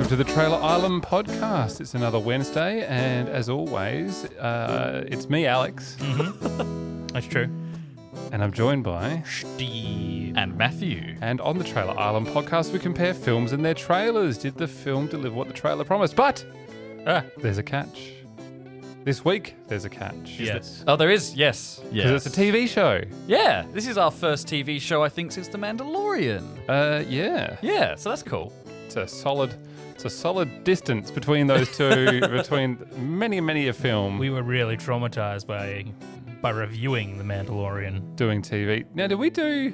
to the Trailer Island podcast. It's another Wednesday, and as always, it's me, Alex. That's true. And I'm joined by Steve. And Matthew. And on the Trailer Island podcast, we compare films and their trailers. Did the film deliver what the trailer promised? But there's a catch. This week, there's a catch. Yes. Oh, there is? Yes. Because it's a TV show. Yeah. This is our first TV show, I think, since The Mandalorian. Yeah. Yeah, so that's cool. It's a solid distance between those two, between many a film We were really traumatized by reviewing The Mandalorian. doing TV. Now, did we do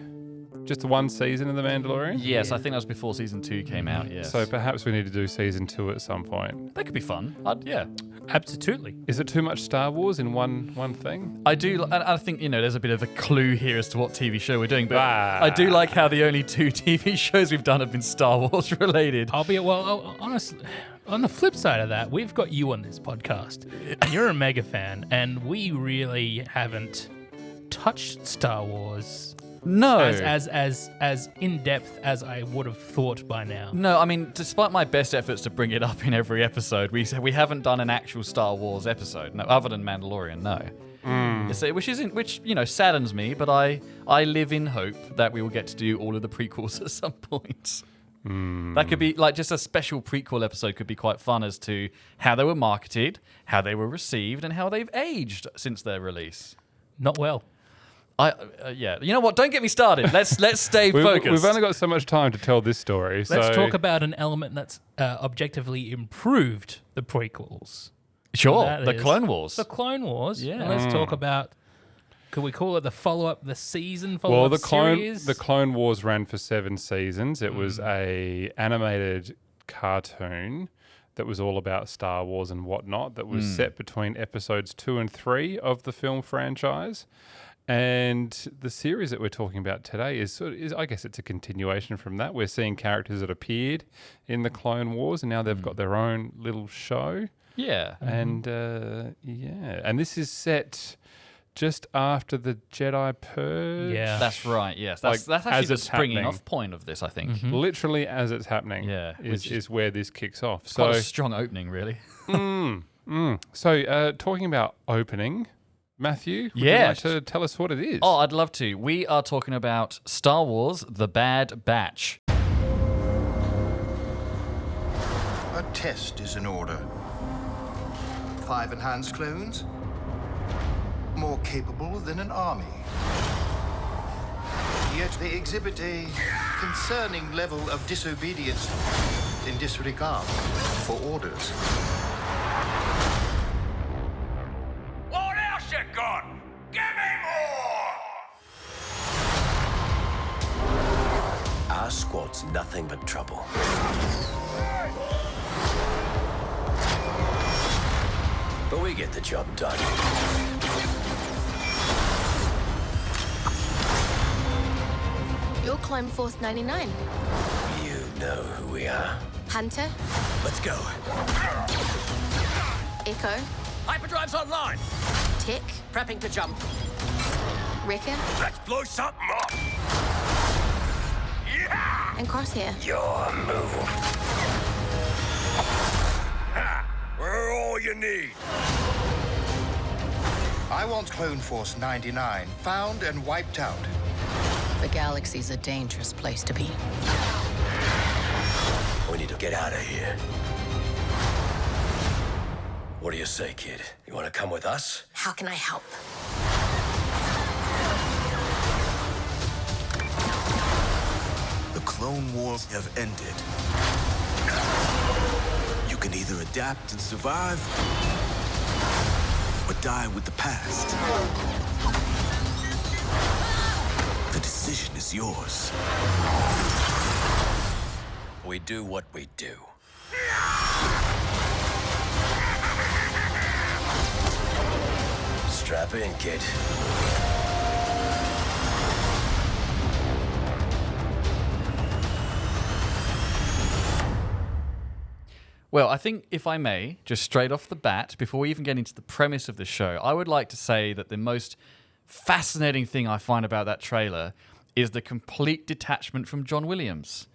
just one season of The Mandalorian? Yes, I think that was before season 2 came out, yes. So perhaps we need to do season 2 at some point. that could be fun. Yeah. Absolutely. Is it too much Star Wars in one thing? I do, and I think, there's a bit of a clue here as to what TV show we're doing, but Ah. I do like how the only 2 TV shows we've done have been Star Wars related. Honestly, on the flip side of that, we've got you on this podcast, and you're a mega fan, and we really haven't touched Star Wars No. as in depth as I would have thought by now. No, I mean, despite my best efforts to bring it up in every episode, we haven't done an actual Star Wars episode, no, other than Mandalorian, no. Which saddens me, but I live in hope that we will get to do all of the prequels at some point. That could be like just a special prequel episode could be quite fun as to how they were marketed, how they were received, and how they've aged since their release. Not well. Yeah. You know what? Don't get me started. Let's stay focused. We've only got so much time to tell this story. Let's so talk about an element that's objectively improved the prequels. Sure. That The is Clone Wars. The Clone Wars. Yeah. And let's talk about, could we call it the follow-up, the season Well, follow-up the series? Clone Wars ran for 7 seasons. It Mm. was a animated cartoon that was all about Star Wars and whatnot. That was set between episodes 2 and 3 of the film franchise. And the series that we're talking about today is I guess it's a continuation from that. We're seeing characters that appeared in the Clone Wars, and now they've got their own little show. Yeah. And and this is set just after the Jedi Purge. Yeah. That's right, yes. That's Like, actually as the it's springing happening. off point of this, I think. Literally as it's happening. Yeah, which is where this kicks off. Quite So a strong opening, really. talking about opening, Matthew, would you Yes. like to tell us what it is? Oh, I'd love to. We are talking about Star Wars The Bad Batch. A test is in order. 5 enhanced clones? More capable than an army. Yet they exhibit a concerning level of disobedience and disregard for orders. What else you got? Give me more! Our squad's nothing but trouble. But we get the job done. You're Clone Force 99. You know who we are. Hunter, Let's go. Echo, Hyperdrive's online. Tick, Prepping to jump. Wrecker, Let's blow something up. Yeah! and Crosshair. Your move. Ha! We're all you need. I want Clone Force 99 found and wiped out. The galaxy's a dangerous place to be. We need to get out of here. What do you say, kid? You want to come with us? How can I help? The Clone Wars have ended. You can either adapt and survive, or die with the past. The decision is yours. We do what we do. Strap in, kid. Well, I think, if I may, just straight off the bat, before we even get into the premise of the show, I would like to say that the most fascinating thing I find about that trailer is the complete detachment from John Williams.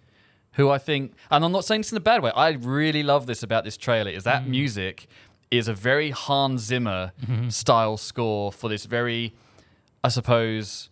who I think, and I'm not saying this in a bad way, I really love this about this trailer, is that music is a very Hans Zimmer style score for this very, I suppose,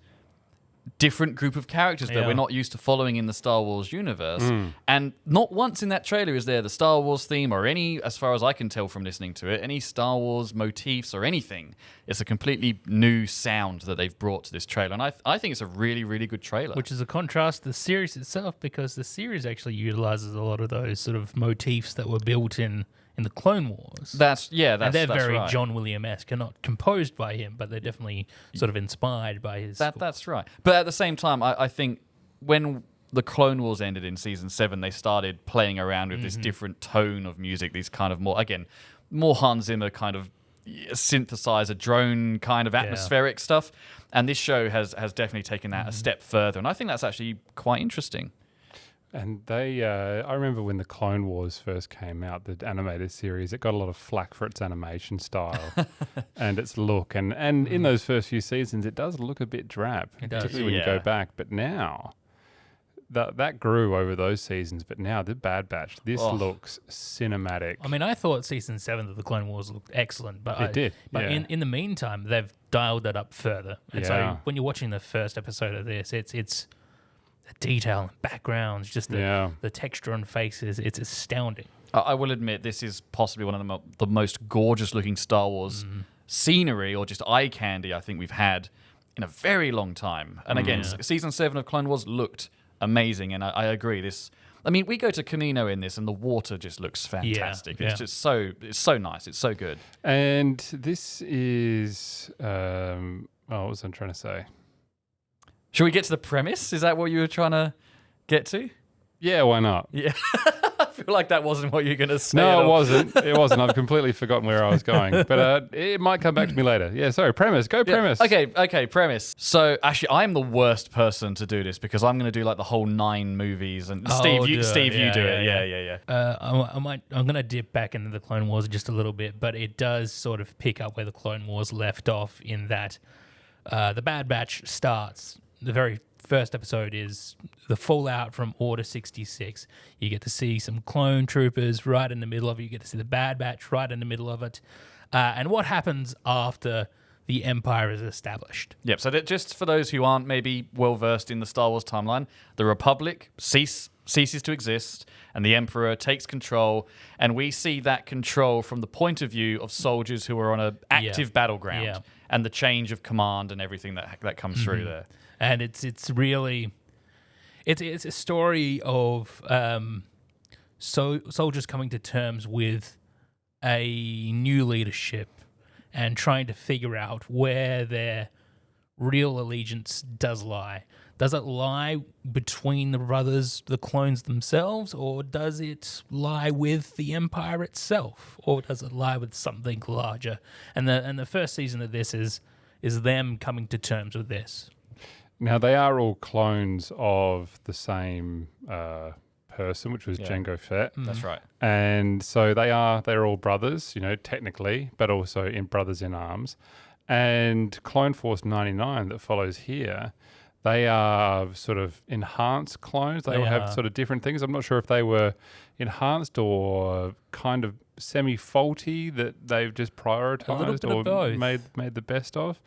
different group of characters that we're not used to following in the Star Wars universe. And not once in that trailer is there the Star Wars theme or any, as far as I can tell from listening to it, any Star Wars motifs or anything. It's a completely new sound that they've brought to this trailer. And I think it's a really, really good trailer. Which is a contrast to the series itself, because the series actually utilizes a lot of those sort of motifs that were built in the Clone Wars. That's and they're very right. John Williams-esque, and not composed by him, but they're definitely sort of inspired by his score. That's right. But at the same time, I think when the Clone Wars ended in Season 7, they started playing around with this different tone of music, these kind of more Hans Zimmer kind of synthesizer, drone kind of atmospheric stuff. And this show has definitely taken that a step further. And I think that's actually quite interesting. And they, I remember when the Clone Wars first came out, the animated series, it got a lot of flack for its animation style and its look. And in those first few seasons, it does look a bit drab, particularly when you go back. But now, that grew over those seasons. But now, the Bad Batch, this looks cinematic. I mean, I thought Season 7 of the Clone Wars looked excellent, but It did, But yeah. in the meantime, they've dialed it up further. And so when you're watching the first episode of this, it's the detail and backgrounds, just the texture on faces, it's astounding. I will admit, this is possibly one of the most gorgeous-looking Star Wars scenery or just eye candy I think we've had in a very long time. And again, Season 7 of Clone Wars looked amazing, and I agree. I mean, we go to Camino in this, and the water just looks fantastic. It's just it's so nice. It's so good. And this is, what was I trying to say? Should we get to the premise? Is that what you were trying to get to? Yeah, why not? Yeah. I feel like that wasn't what you were going to say. No, it wasn't. It wasn't. I've completely forgotten where I was going. But it might come back to me later. Yeah, sorry. Premise. Go premise. Okay, premise. So, actually, I'm the worst person to do this because I'm going to do like the whole 9 movies. And Steve, you do it. Yeah. I'm going to dip back into the Clone Wars just a little bit, but it does sort of pick up where the Clone Wars left off in that the Bad Batch starts. The very first episode is the fallout from Order 66. You get to see some clone troopers right in the middle of it. You get to see the Bad Batch right in the middle of it. And what happens after the Empire is established. Yep, so that just for those who aren't maybe well-versed in the Star Wars timeline, the Republic ceases to exist, and the Emperor takes control, and we see that control from the point of view of soldiers who are on an active battleground, and the change of command and everything that comes through there. And it's really it's a story of soldiers coming to terms with a new leadership and trying to figure out where their real allegiance does lie. Does it lie between the brothers, the clones themselves, or does it lie with the Empire itself, or does it lie with something larger? And the first season of this is them coming to terms with this. Now, they are all clones of the same person, which was Jango Fett. That's right. And so they're all brothers, technically, but also in brothers in arms. And Clone Force 99 that follows here, they are sort of enhanced clones. They all have sort of different things. I'm not sure if they were enhanced or kind of semi-faulty that they've just prioritized or made the best of.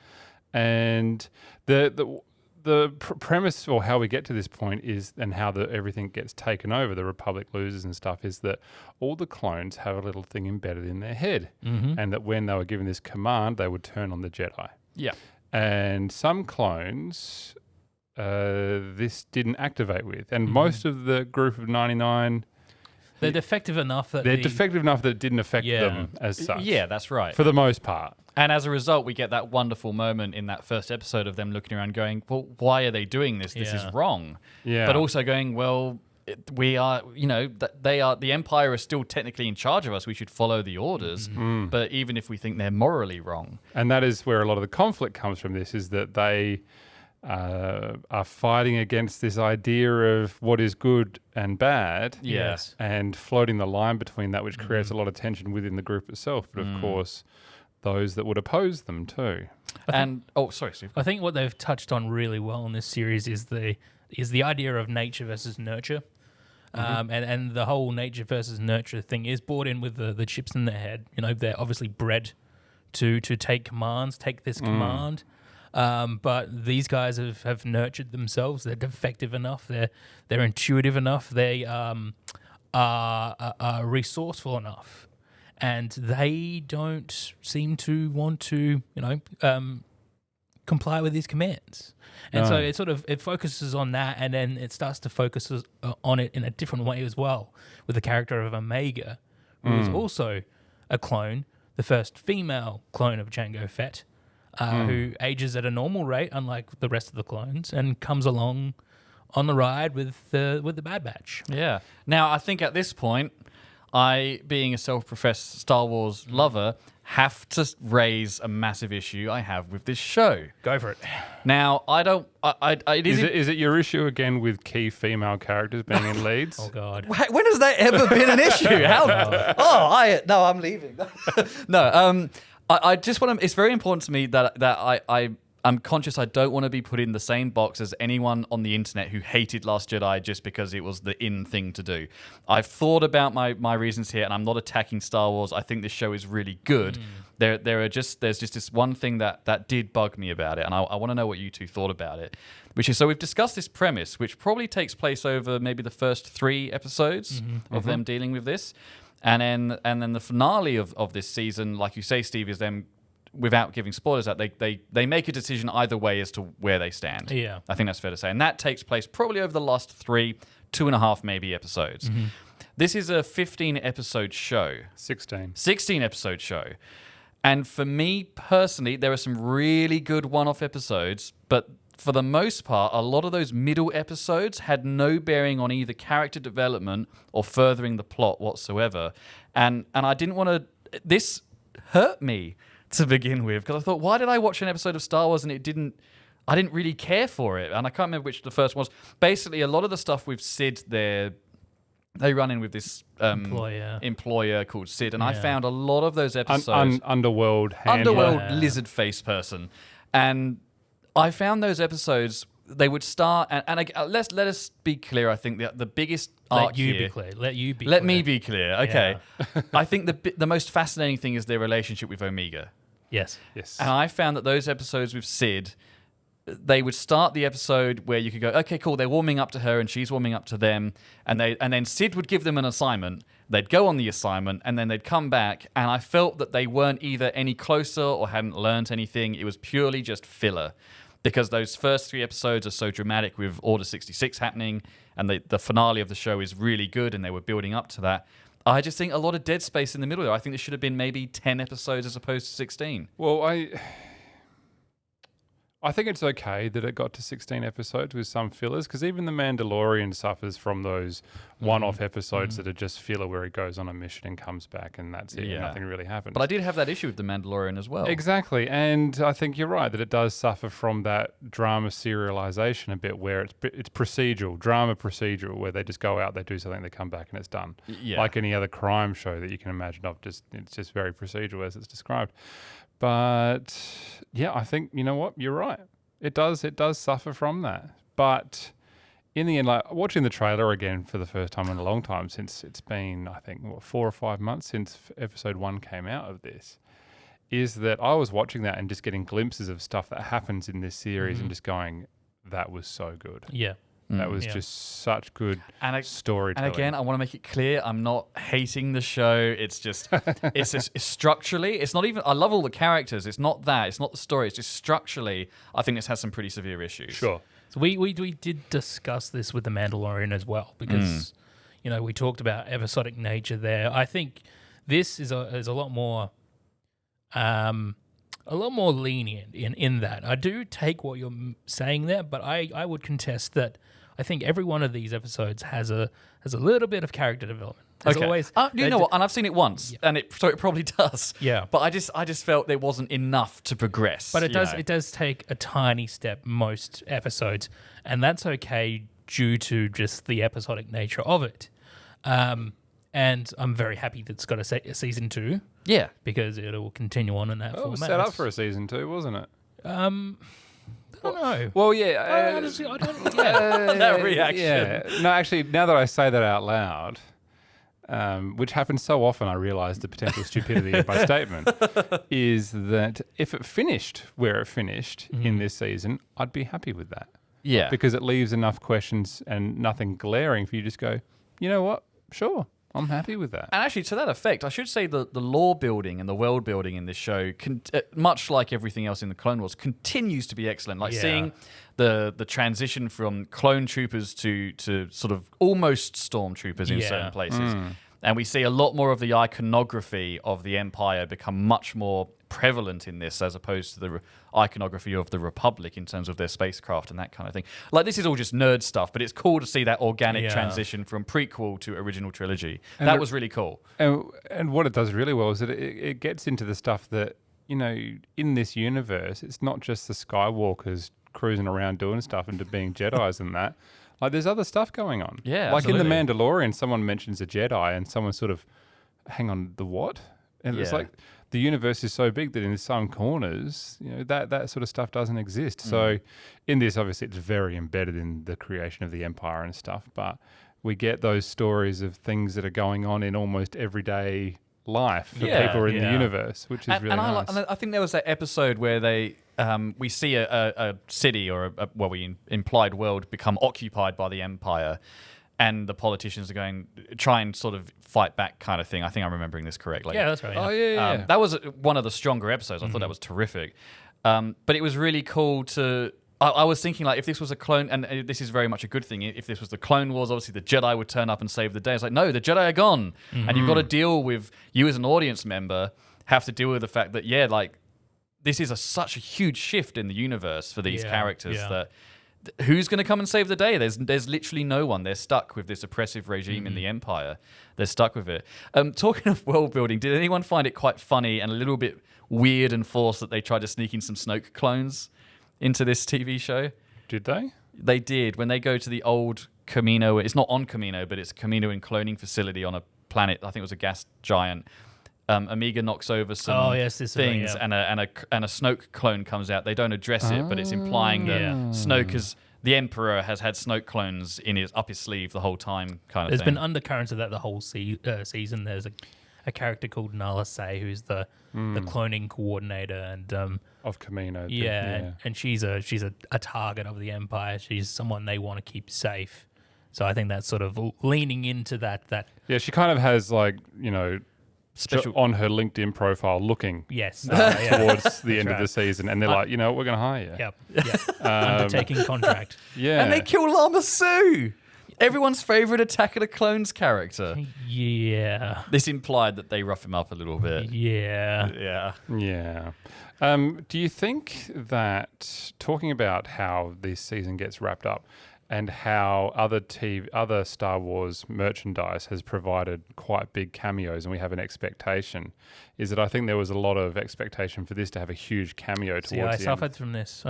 And the premise, or how we get to this point is, and how everything gets taken over, the Republic loses and stuff, is that all the clones have a little thing embedded in their head, and that when they were given this command, they would turn on the Jedi. Yeah. And some clones, this didn't activate with, and most of the group of 99, they're defective enough that it didn't affect them as such. Yeah, that's right. For the most part. And as a result, we get that wonderful moment in that first episode of them looking around going, well, why are they doing this? This is wrong. Yeah. But also going, well, we are, the Empire is still technically in charge of us. We should follow the orders. But even if we think they're morally wrong. And that is where a lot of the conflict comes from this, is that they are fighting against this idea of what is good and bad. Yes. And floating the line between that, which creates a lot of tension within the group itself. But of course, those that would oppose them too. Sorry, Steve. I think what they've touched on really well in this series is the idea of nature versus nurture. And the whole nature versus nurture thing is brought in with the chips in their head. You know, they're obviously bred to take commands, take this command. But these guys have nurtured themselves. They're defective enough. They're intuitive enough. They are resourceful enough, and they don't seem to want to, comply with these commands. And so it focuses on that, and then it starts to focus on it in a different way as well, with the character of Omega, who is also a clone, the first female clone of Jango Fett, who ages at a normal rate, unlike the rest of the clones, and comes along on the ride with the Bad Batch. Yeah. Now, I think at this point, I, being a self-professed Star Wars lover, have to raise a massive issue I have with this show. Go for it. Now, I don't... Is it your issue again with key female characters being in leads? Oh, God. When has that ever been an issue? How? No, I'm leaving. No, I just want to... It's very important to me that I'm conscious I don't want to be put in the same box as anyone on the internet who hated Last Jedi just because it was the in thing to do. I've thought about my reasons here, and I'm not attacking Star Wars. I think this show is really good. There's just this one thing that did bug me about it, and I want to know what you two thought about it. Which is, so we've discussed this premise, which probably takes place over maybe the first 3 episodes of them dealing with this. And then the finale of this season, like you say, Steve, is them, without giving spoilers out, they make a decision either way as to where they stand. Yeah. I think that's fair to say. And that takes place probably over the last 2.5 maybe episodes. This is a 15-episode show. 16-episode show. And for me personally, there are some really good one-off episodes, but for the most part, a lot of those middle episodes had no bearing on either character development or furthering the plot whatsoever. And I didn't want to... This hurt me to begin with, because I thought, why did I watch an episode of Star Wars and I didn't really care for it? And I can't remember which the first one was. Basically, a lot of the stuff with Sid there, they run in with this employer called Sid, and I found a lot of those episodes... Underworld handler. Underworld lizard face person. And I found those episodes, they would start... And let us be clear, I think the biggest arc here... Let me be clear. Okay. Yeah. I think the most fascinating thing is their relationship with Omega. Yes. And I found that those episodes with Sid, they would start the episode where you could go, okay, cool, they're warming up to her and she's warming up to them, and then Sid would give them an assignment. They'd go on the assignment and then they'd come back, and I felt that they weren't either any closer or hadn't learned anything. It was purely just filler, because those first 3 episodes are so dramatic with Order 66 happening, and the finale of the show is really good, and they were building up to that. I just think a lot of dead space in the middle there. I think there should have been maybe 10 episodes as opposed to 16. Well, I think it's okay that it got to 16 episodes with some fillers, because even The Mandalorian suffers from those one-off episodes that are just filler, where he goes on a mission and comes back and that's it, and nothing really happens. But I did have that issue with The Mandalorian as well. Exactly, and I think you're right that it does suffer from that drama serialization a bit, where it's procedural, drama procedural, where they just go out, they do something, they come back and it's done. Yeah. Like any other crime show that you can imagine of, it's just very procedural as it's described. But yeah, I think, you know what, you're right. It does suffer from that. But in the end, like watching the trailer again for the first time in a long time, since it's been, I think, 4 or 5 months since episode 1 came out of this, is that I was watching that and just getting glimpses of stuff that happens in this series and just going, that was so good. Yeah. That was just such good storytelling. And again, I want to make it clear, I'm not hating the show. It's just, it's structurally, it's not even, I love all the characters. It's not that. It's not the story. It's just structurally, I think this has some pretty severe issues. Sure. So we did discuss this with The Mandalorian as well, because, we talked about episodic nature there. I think this is a lot more... a lot more lenient in that. I do take what you're saying there, but I would contest that I think every one of these episodes has a little bit of character development. There's always, you know what? And I've seen it once, and it probably does. Yeah. But I just felt there wasn't enough to progress. But it does take a tiny step most episodes, and that's okay due to just the episodic nature of it. And I'm very happy that it's got a season 2. Yeah. Because it will continue on in that format. It was set up for a season 2, wasn't it? I don't know. Well, yeah. Honestly, I don't. Yeah. That reaction. Yeah. No, actually, now that I say that out loud, which happens so often, I realise the potential stupidity of my statement, is that if it finished where it finished in this season, I'd be happy with that. Yeah. Because it leaves enough questions and nothing glaring for you to just go, you know what? Sure, I'm happy with that. And actually, to that effect, I should say the lore building and the world building in this show, much like everything else in the Clone Wars, continues to be excellent. Like seeing the transition from clone troopers to sort of almost stormtroopers in certain places. And we see a lot more of the iconography of the Empire become much more prevalent in this, as opposed to the iconography of the Republic in terms of their spacecraft and that kind of thing. Like, this is all just nerd stuff, but it's cool to see that organic transition from prequel to original trilogy. And that was really cool. And what it does really well is that it gets into the stuff that, you know, in this universe, it's not just the Skywalkers cruising around doing stuff and being Jedis and that. Like, there's other stuff going on. Yeah, like absolutely. in The Mandalorian, someone mentions a Jedi and someone sort of, hang on, the what? And it's like, the universe is so big that in some corners, you know, that sort of stuff doesn't exist. So in this, obviously, it's very embedded in the creation of the Empire and stuff, but we get those stories of things that are going on in almost everyday life for people in the universe, which is really nice. And I think there was that episode where they we see a city or we implied world become occupied by the Empire, and the politicians are going try and sort of fight back, kind of thing. I think I'm remembering this correctly. Yeah, that's right. Oh yeah. That was one of the stronger episodes. I thought that was terrific. But it was really cool to. I was thinking, like, if this was a clone, and this is very much a good thing, if this was the Clone Wars, obviously the Jedi would turn up and save the day. It's like, no, the Jedi are gone. And you've got to deal with, you as an audience member, have to deal with the fact that, this is such a huge shift in the universe for these characters that who's going to come and save the day? There's literally no one. They're stuck with this oppressive regime in the Empire. They're stuck with it. Talking of world building, did anyone find it quite funny and a little bit weird and forced that they tried to sneak in some Snoke clones into this TV show? Did they? They did. When they go to the old Camino, it's not on Camino, but it's a Camino and cloning facility on a planet. I think it was a gas giant. Omega knocks over some things, and a Snoke clone comes out. They don't address it, but it's implying that Snoke the Emperor has had Snoke clones up his sleeve the whole time, kind of There's thing. been undercurrents of that the whole season. There's a character called Nala Se, who's the cloning coordinator, and of Camino. and she's a target of the Empire. She's someone they want to keep safe. So I think that's sort of leaning into that. Yeah, she kind of has, like, you know, Special on her LinkedIn profile looking yes towards the end of right. the season, and they're like, you know, we're going to hire you. Yep. Undertaking contract. Yeah. And they kill Lama Su, everyone's favorite Attack of the Clones character. Yeah. This implied that they rough him up a little bit. Yeah. Yeah. Do you think that, talking about how this season gets wrapped up and how other Star Wars merchandise has provided quite big cameos, and we have an expectation, is that I think there was a lot of expectation for this to have a huge cameo towards the end. I suffered from this.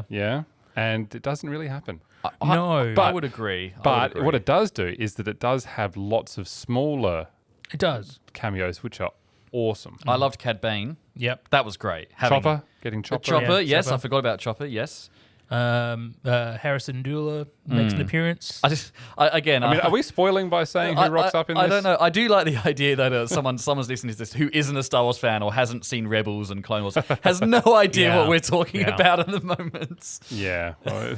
Yeah? And it doesn't really happen. No. I would agree. But what it does do is that it does have lots of smaller It does. cameos, which are awesome. I loved Cad Bane. Yep. That was great. Getting Chopper. Chopper, yes, Chopper. I forgot about Chopper, yes. Harrison Dula makes an appearance. I mean, Are we spoiling by saying who rocks up in this? I don't know. I do like the idea that someone's listening to this who isn't a Star Wars fan or hasn't seen Rebels and Clone Wars has no idea what we're talking about at the moment. Yeah. Well,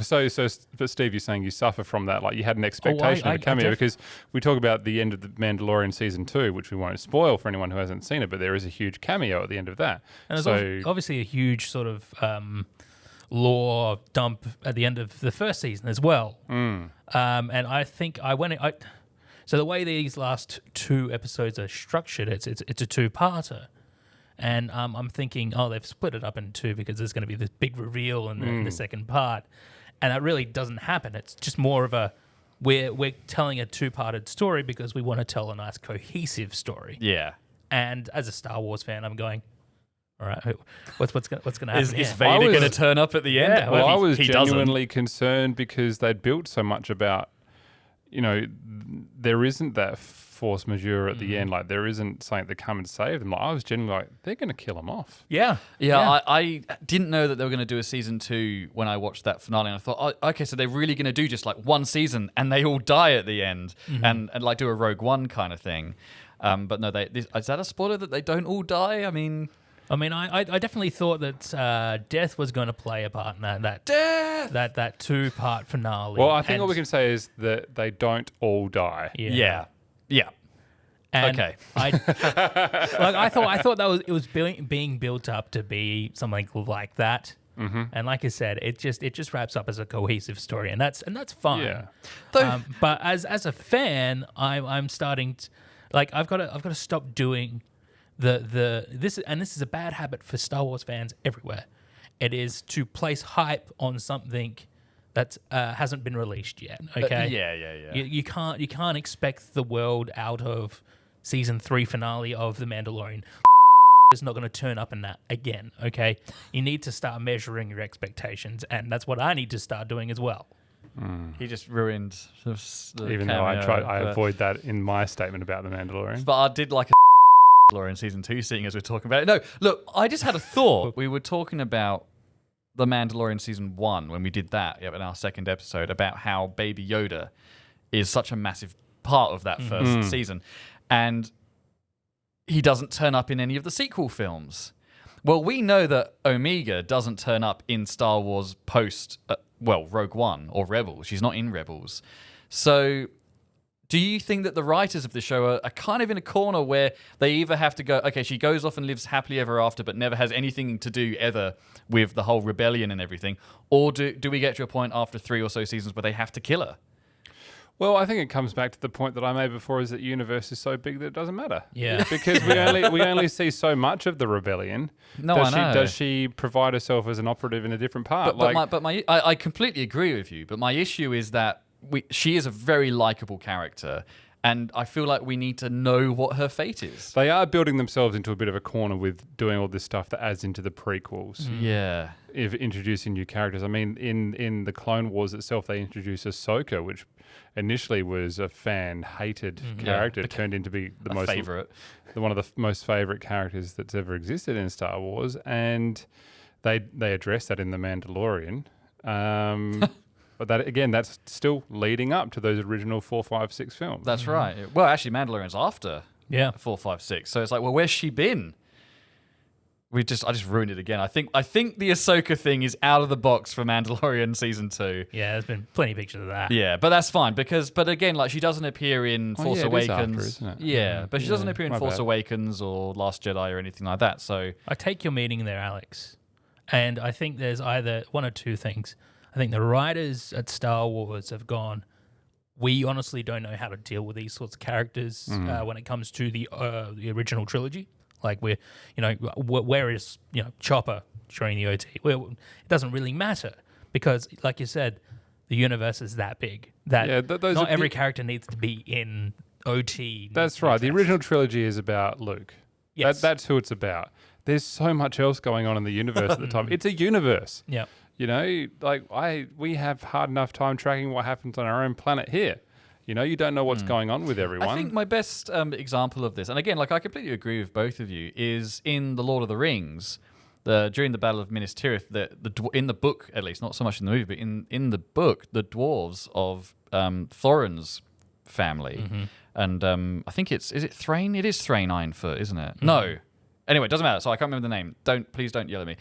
but Steve, you're saying you suffer from that. Like, you had an expectation of a cameo, I because we talk about the end of The Mandalorian season 2, which we won't spoil for anyone who hasn't seen it, but there is a huge cameo at the end of that. And there's obviously a huge sort of lore dump at the end of the first season as well. And I think so the way these last two episodes are structured, it's a two-parter. And I'm thinking, they've split it up in two because there's going to be this big reveal in the second part. And that really doesn't happen. It's just more of we're telling a two-parted story because we want to tell a nice cohesive story. Yeah. And as a Star Wars fan, I'm going, all right, what's going to happen? Is Vader going to turn up at the end? Yeah, Well, I was he doesn't. genuinely concerned because they'd built so much about you know, there isn't that force majeure at the end. Like, there isn't something to come and save them. Like, I was genuinely like, they're going to kill them off. Yeah. I didn't know that they were going to do a season 2 when I watched that finale. And I thought, oh, okay, so they're really going to do just like one season and they all die at the end and like do a Rogue One kind of thing. But no, is that a spoiler that they don't all die? I mean, I definitely thought that death was going to play a part in that 2-part finale. Well, I think all we can say is that they don't all die. yeah. And Okay. I thought that it was being built up to be something like that. Mm-hmm. And like I said, it just wraps up as a cohesive story, and that's fine. Yeah. But as a fan, I'm starting to, like, I've got to stop doing this is a bad habit for Star Wars fans everywhere. It is to place hype on something that hasn't been released yet. Okay. Yeah. You can't expect the world out of season 3 finale of The Mandalorian. Is not going to turn up in that again. Okay. You need to start measuring your expectations, and that's what I need to start doing as well. He just ruined the Even though I avoid that in my statement about The Mandalorian. But I did like in season 2, seeing as we're talking about it. No, look, I just had a thought. We were talking about The Mandalorian season 1 when we did that in our second episode about how Baby Yoda is such a massive part of that first season. And he doesn't turn up in any of the sequel films. Well, we know that Omega doesn't turn up in Star Wars post, Rogue One or Rebels. She's not in Rebels. So do you think that the writers of the show are kind of in a corner where they either have to go, okay, she goes off and lives happily ever after but never has anything to do ever with the whole rebellion and everything, or do we get to a point after 3 or so seasons where they have to kill her? Well, I think it comes back to the point that I made before, is that the universe is so big that it doesn't matter. Yeah. Because we only see so much of the rebellion. No, I know. Does she provide herself as an operative in a different part? I completely agree with you, but my issue is that she is a very likable character, and I feel like we need to know what her fate is. They are building themselves into a bit of a corner with doing all this stuff that adds into the prequels. Yeah. If introducing new characters. I mean, in the Clone Wars itself, they introduced Ahsoka, which initially was a fan-hated character. It turned into be one of the most favorite characters that's ever existed in Star Wars, and they addressed that in The Mandalorian. But that's still leading up to those original 4, 5, 6 films. That's right. Well, actually, Mandalorian's after 4, 5, 6. So it's like, well, where's she been? I just ruined it again. I think the Ahsoka thing is out of the box for Mandalorian season 2. Yeah, there's been plenty of pictures of that. Yeah, but that's fine but again, like, she doesn't appear in Force Awakens. It is after, isn't it? Yeah, but she doesn't appear in My Force bad. Awakens or Last Jedi or anything like that. So I take your meaning there, Alex. And I think there's either one or two things. I think the writers at Star Wars have gone, we honestly don't know how to deal with these sorts of characters when it comes to the original trilogy. Like, where is Chopper during the OT? Well, it doesn't really matter because, like you said, the universe is that big that not every character needs to be in OT. That's right. The original trilogy is about Luke. Yes. That's who it's about. There's so much else going on in the universe at the time. It's a universe. Yeah. We have hard enough time tracking what happens on our own planet here. You don't know what's going on with everyone. I think my best example of this, and again, like, I completely agree with both of you, is in The Lord of the Rings, during the Battle of Minas Tirith, in the book, at least, not so much in the movie, but in the book, the dwarves of Thorin's family, and I think is it Thrain? It is Thrain Ironfoot, isn't it? No. Anyway, it doesn't matter. So I can't remember the name. Please don't yell at me.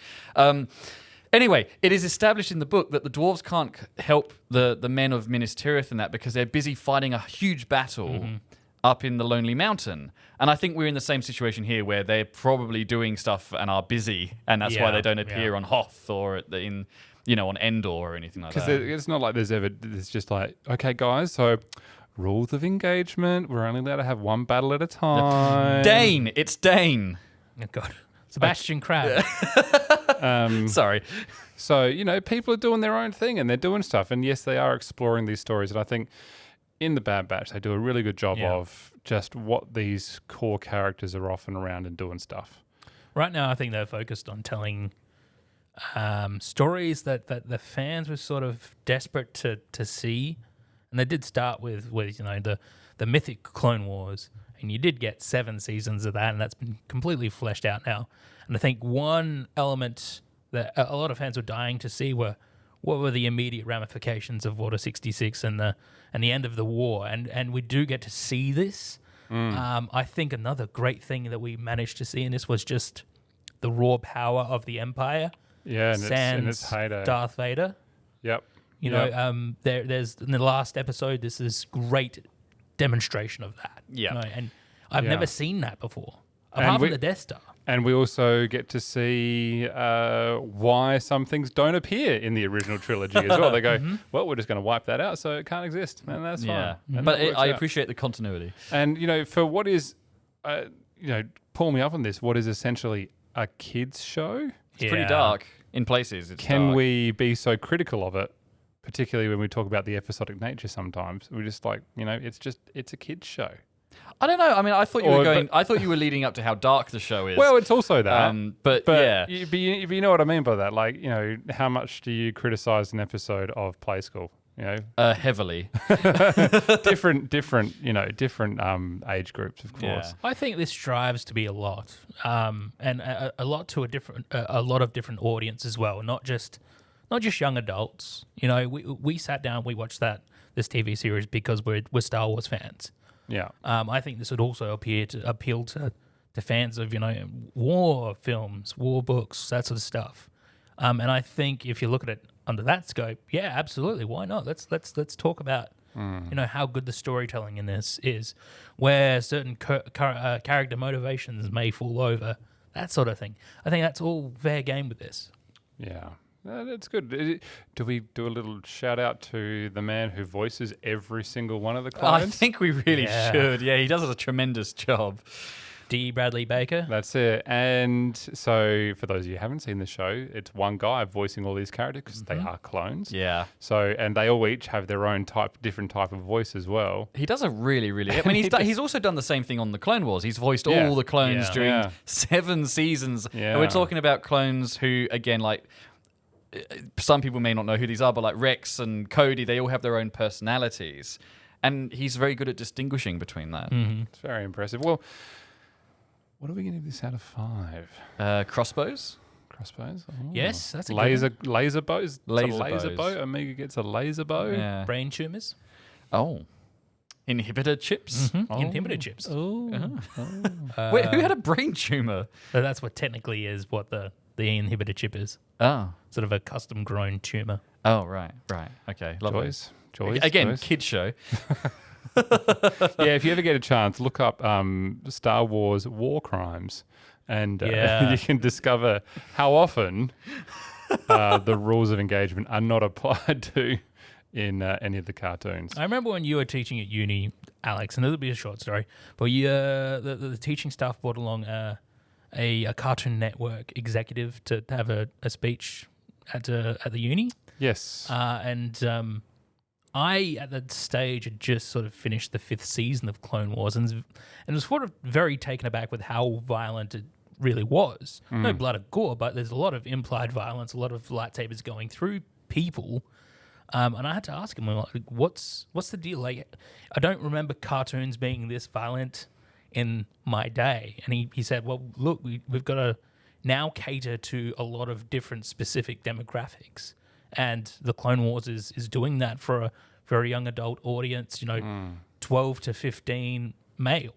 Anyway, it is established in the book that the dwarves can't help the men of Minas Tirith and that because they're busy fighting a huge battle up in the Lonely Mountain. And I think we're in the same situation here where they're probably doing stuff and are busy, and that's why they don't appear on Hoth or on Endor or anything like that. Because it's not like there's just like, okay, guys, so rules of engagement, we're only allowed to have one battle at a time. Dane! It's Dane! Oh, God. Sebastian Crab. Sorry. So, people are doing their own thing and they're doing stuff. And yes, they are exploring these stories. And I think in The Bad Batch, they do a really good job of just what these core characters are off and around and doing stuff. Right now, I think they're focused on telling stories that the fans were sort of desperate to see And they did start with the mythic Clone Wars, and you did get 7 seasons of that, and that's been completely fleshed out now. And I think one element that a lot of fans were dying to see were what were the immediate ramifications of Order 66 and the end of the war, and we do get to see this. I think another great thing that we managed to see in this was just the raw power of the Empire. Yeah, and sans its heyday. Darth Vader. Yep. You know, there's in the last episode, this is great demonstration of that. Yeah. You know, and I've Yeah. never seen that before, And apart we- from the Death Star. And we also get to see why some things don't appear in the original trilogy as well. They go, well, we're just going to wipe that out, so it can't exist, and that's Yeah. fine. And But it works I out. appreciate the continuity. And for what is, pull me up on this. What is essentially a kids show? It's pretty dark in places. It's Can dark. we be so critical of it, particularly when we talk about the episodic nature? Sometimes we're just like, it's a kids show. I don't know. I mean, I thought you Or- were going. but- I thought you were leading up to how dark the show is. Well, it's also that. but yeah. you know what I mean by that. Like, how much do you criticize an episode of Play School? Heavily. different age groups, of course. Yeah. I think this strives to be a lot, and a lot to a lot of different audience as well. Not just young adults. We sat down, we watched this TV series because we're Star Wars fans. Yeah. I think this would also appeal to fans of war films, war books, that sort of stuff. And I think if you look at it under that scope, yeah, absolutely, why not? Let's talk about how good the storytelling in this is, where certain character motivations may fall over, that sort of thing. I think that's all fair game with this. Yeah. That's good. Do we do a little shout out to the man who voices every single one of the I clones? think we really Yeah. should. Yeah, he does a tremendous job. D. Bradley Baker. That's it. And so, for those of you who haven't seen the show, it's one guy voicing all these characters because they are clones. Yeah. So, and they all each have their own different type of voice as well. He does a really, really. I mean, he's also done the same thing on the Clone Wars. He's voiced Yeah. all the clones Yeah. during Yeah. 7 seasons. Yeah. And we're talking about clones who, again, like some people may not know who these are, but like Rex and Cody, they all have their own personalities, and he's very good at distinguishing between that. It's very impressive. Well, what are we going to give this out of 5? Crossbows. Crossbows? Oh. Yes, that's a good laser bows. Laser laser bows. bow. Omega gets a laser bow. Yeah. brain tumors. Oh. Inhibitor chips. Inhibitor chips. Oh. Wait, who had a brain tumor? So that's what technically is what the inhibitor chip is. Oh. Sort of a custom grown tumor. Oh, right. Okay. Lovely. Joyce. Again, Joyce. kid show. Yeah, if you ever get a chance, look up Star Wars war crimes, and Yeah. you can discover how often the rules of engagement are not applied to in any of the cartoons. I remember when you were teaching at uni, Alex, and it'll be a short story, but the teaching staff brought along a Cartoon Network executive to have a speech at the uni. Yes. And I, at that stage, had just sort of finished the 5th season of Clone Wars and was sort of very taken aback with how violent it really was. No blood or gore, but there's a lot of implied violence, a lot of lightsabers going through people. And I had to ask him, like, what's the deal? Like, I don't remember cartoons being this violent in my day. And he said, well, look, we've got to now cater to a lot of different specific demographics. And the Clone Wars is doing that for a very young adult audience, 12 to 15 male.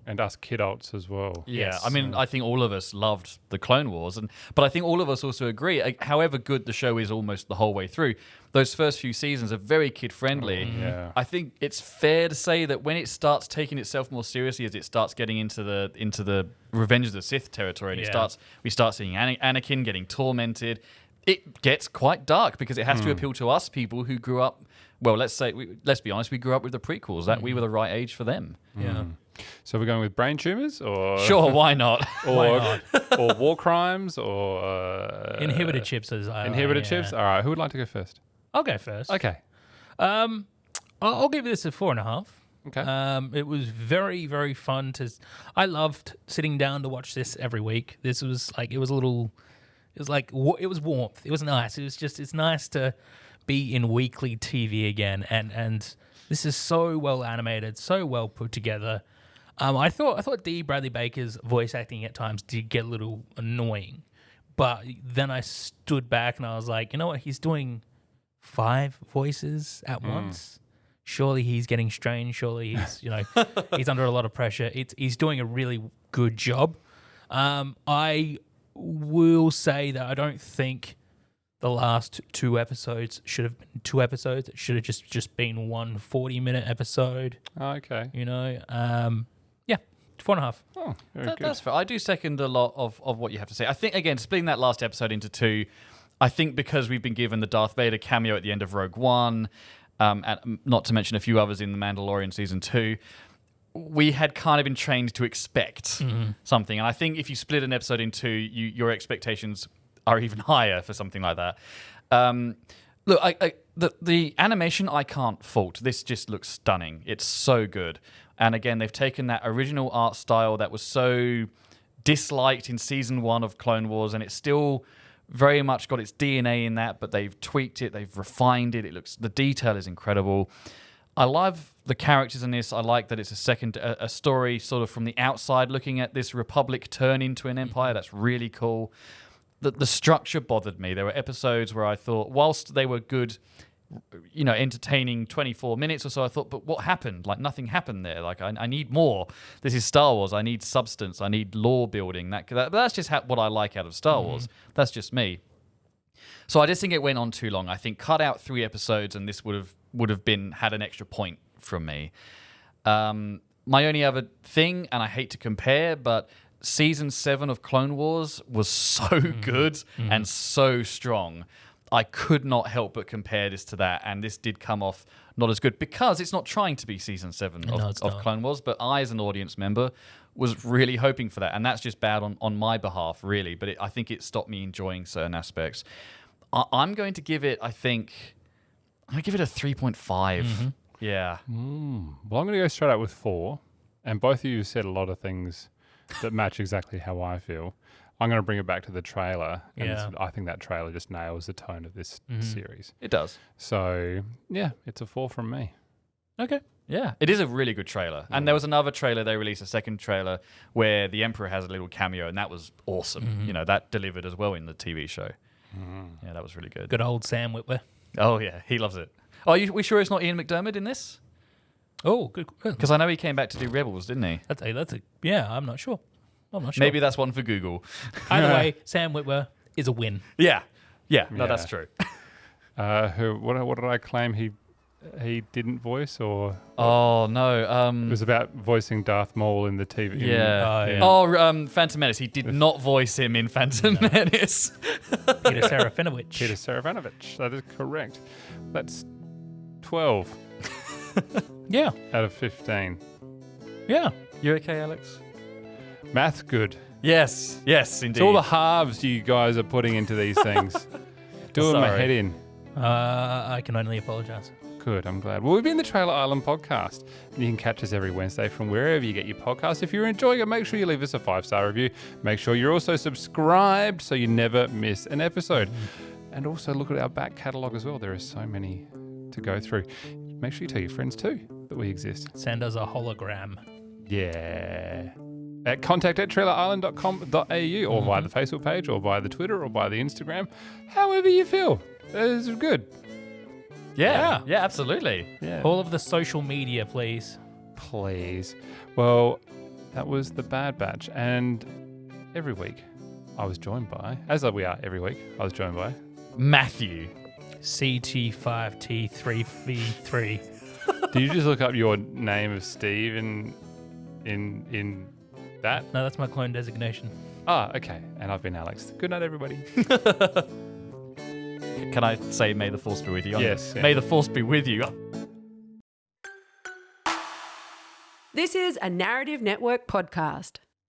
And us kidults as well. Yeah, Yes. I mean, I think all of us loved the Clone Wars, but I think all of us also agree, however good the show is almost the whole way through, those first few seasons are very kid-friendly. Yeah. I think it's fair to say that when it starts taking itself more seriously, as it starts getting into the Revenge of the Sith territory, and Yeah. we start seeing Anakin getting tormented, it gets quite dark because it has to appeal to us people who grew up. Well, let's be honest, we grew up with the prequels. That we were the right age for them. Yeah. So we're going with brain tumors, or Sure, why not? or war crimes, or Inhibitor chips. inhibitor chips. All right, who would like to go first? I'll go first. Okay. I'll give this a 4.5. Okay. It was very, very fun I loved sitting down to watch this every week. This was like, it was warmth. It was nice. It's nice to be in weekly TV again. And This is so well animated, so well put together. I thought D. Bradley Baker's voice acting at times did get a little annoying, but then I stood back and I was like, you know what? He's doing 5 voices at once. Surely he's getting strained. Surely he's he's under a lot of pressure. He's doing a really good job. I will say that I don't think the last 2 episodes should have been 2 episodes. It should have just been one 40-minute episode. Oh, okay. Yeah, 4.5. Oh, very good. That's fair. I do second a lot of what you have to say. I think, again, splitting that last episode into 2, I think because we've been given the Darth Vader cameo at the end of Rogue One, and not to mention a few others in The Mandalorian Season 2, we had kind of been trained to expect something. And I think if you split an episode in 2, your expectations are even higher for something like that. Look, the animation I can't fault. This just looks stunning. It's so good. And again, they've taken that original art style that was so disliked in Season 1 of Clone Wars, and it's still very much got its DNA in that, but they've tweaked it, they've refined it. The detail is incredible. I love the characters in this. I like that it's a story sort of from the outside looking at this Republic turn into an empire. That's really cool. The structure bothered me. There were episodes where I thought, whilst they were good, entertaining 24 minutes or so, I thought, but what happened? Like, nothing happened there. Like, I need more. This is Star Wars. I need substance. I need lore building. That's just what I like out of Star Wars. That's just me. So I just think it went on too long. I think cut out 3 episodes and this would have had an extra point from me. My only other thing, and I hate to compare, but Season 7 of Clone Wars was so good and so strong. I could not help but compare this to that, and this did come off not as good because it's not trying to be Season 7 of Clone Wars, but I, as an audience member, was really hoping for that, and that's just bad on my behalf, really, but I think it stopped me enjoying certain aspects. I'm going to give it, a 3.5. Yeah. Well, I'm going to go straight out with 4, and both of you said a lot of things that match exactly how I feel. I'm going to bring it back to the trailer. And I think that trailer just nails the tone of this series. It does. So, yeah, it's a 4 from me. Okay. Yeah, it is a really good trailer. And there was another trailer, they released a second trailer where the Emperor has a little cameo, and that was awesome. That delivered as well in the TV show. Yeah, that was really good. Good old Sam Witwer. Oh, yeah, he loves it. Oh, we sure it's not Ian McDiarmid in this? Oh, good. Because I know he came back to do Rebels, didn't he? I'm not sure. Maybe that's one for Google. Either way, Sam Witwer is a win. Yeah. No, that's true. What did I claim he didn't voice, or? Oh, no. It was about voicing Darth Maul in the TV. Phantom Menace. He did not voice him in Phantom Menace. Peter Serafinovich. That is correct. That's 12. Yeah. Out of 15. Yeah. You okay, Alex? Math good. Yes, indeed. It's all the halves you guys are putting into these things. Doing my head in. I can only apologise. Good, I'm glad. Well, we've been the Trailer Island podcast, and you can catch us every Wednesday from wherever you get your podcasts. If you're enjoying it, make sure you leave us a 5-star review. Make sure you're also subscribed so you never miss an episode. And also look at our back catalogue as well. There are so many to go through. Make sure you tell your friends too that we exist. Send us a hologram. Yeah. At contact@trailerisland.com.au or via the Facebook page or via the Twitter or via the Instagram. However you feel. It's good. Yeah, absolutely. Yeah. All of the social media, please. Please. Well, that was The Bad Batch. And every week I was joined by, as we are every week, I was joined by Matthew. CT5T3V3. Did you just look up your name of Steve in that? No, that's my clone designation. Ah, okay. And I've been Alex. Good night, everybody. Can I say may the force be with you? Yes. May the force be with you. This is a Narrative Network podcast.